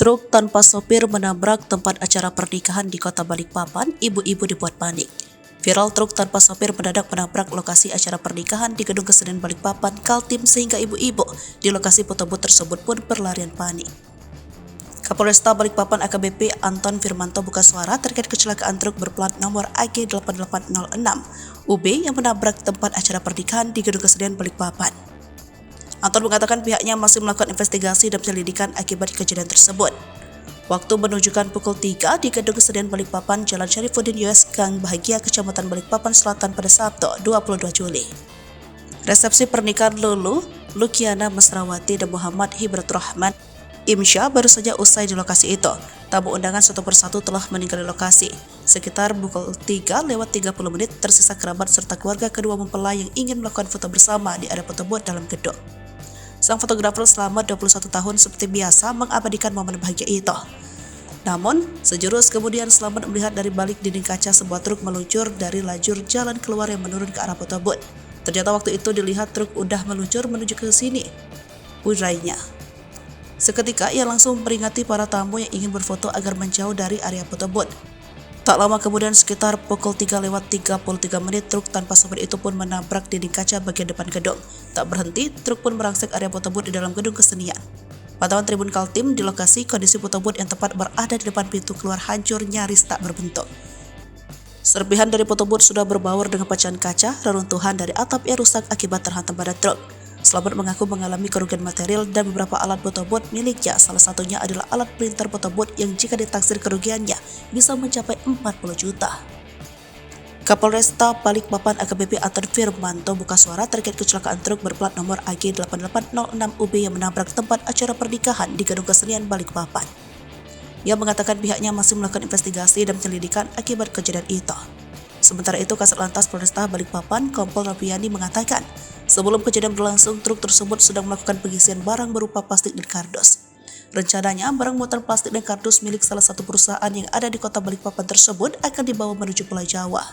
Truk tanpa sopir menabrak tempat acara pernikahan di Kota Balikpapan, ibu-ibu dibuat panik. Viral truk tanpa sopir mendadak menabrak lokasi acara pernikahan di Gedung Kesenian Balikpapan, Kaltim, sehingga ibu-ibu di lokasi foto booth tersebut pun berlarian panik. Kapolresta Balikpapan AKBP Anton Firmanto buka suara terkait kecelakaan truk berplat nomor AG 8806 UB yang menabrak tempat acara pernikahan di Gedung Kesenian Balikpapan. Anton mengatakan pihaknya masih melakukan investigasi dan penyelidikan akibat kejadian tersebut. Waktu menunjukkan pukul 3 di Gedung Kesenian Balikpapan, Jalan Syarifuddin US, Gang Bahagia, Kecamatan Balikpapan Selatan pada Sabtu 22 Juli. Resepsi pernikahan Lulu, Lukiana Mesrawati dan Muhammad Hibratur Rahman Imsya baru saja usai di lokasi itu. Tamu undangan satu persatu telah meninggal di lokasi. Sekitar pukul 3:30 tersisa kerabat serta keluarga kedua mempelai yang ingin melakukan foto bersama di area foto booth dalam gedung. Sang fotografer selama 21 tahun seperti biasa mengabadikan momen bahagia itu. Namun, sejurus kemudian selamat melihat dari balik dinding kaca sebuah truk meluncur dari lajur jalan keluar yang menurun ke arah foto booth. Ternyata waktu itu dilihat truk udah meluncur menuju ke sini, urainya. Seketika ia langsung memperingati para tamu yang ingin berfoto agar menjauh dari area foto booth. Tak lama kemudian sekitar pukul 3:33 truk tanpa sopir itu pun menabrak dinding kaca bagian depan gedung. Tak berhenti, truk pun merangsek area foto booth di dalam gedung kesenian. Pantauan Tribun Kaltim di lokasi, kondisi foto booth yang tepat berada di depan pintu keluar hancur nyaris tak berbentuk. Serpihan dari foto booth sudah berbaur dengan pecahan kaca, reruntuhan dari atap yang rusak akibat terhantam pada truk. Selamat mengaku mengalami kerugian material dan beberapa alat foto booth miliknya, salah satunya adalah alat printer foto booth yang jika ditaksir kerugiannya bisa mencapai 40 juta. Kapolresta Balikpapan AKBP Anton Firmanto buka suara terkait kecelakaan truk berplat nomor AG 8806 UB yang menabrak tempat acara pernikahan di Gedung Kesenian Balikpapan. Ia mengatakan pihaknya masih melakukan investigasi dan penyelidikan akibat kejadian itu. Sementara itu, Kasat Lantas Polresta Balikpapan Kompol Rapiani mengatakan, sebelum kejadian berlangsung, truk tersebut sedang melakukan pengisian barang berupa plastik dan kardus. Rencananya, barang muatan plastik dan kardus milik salah satu perusahaan yang ada di Kota Balikpapan tersebut akan dibawa menuju Pulau Jawa.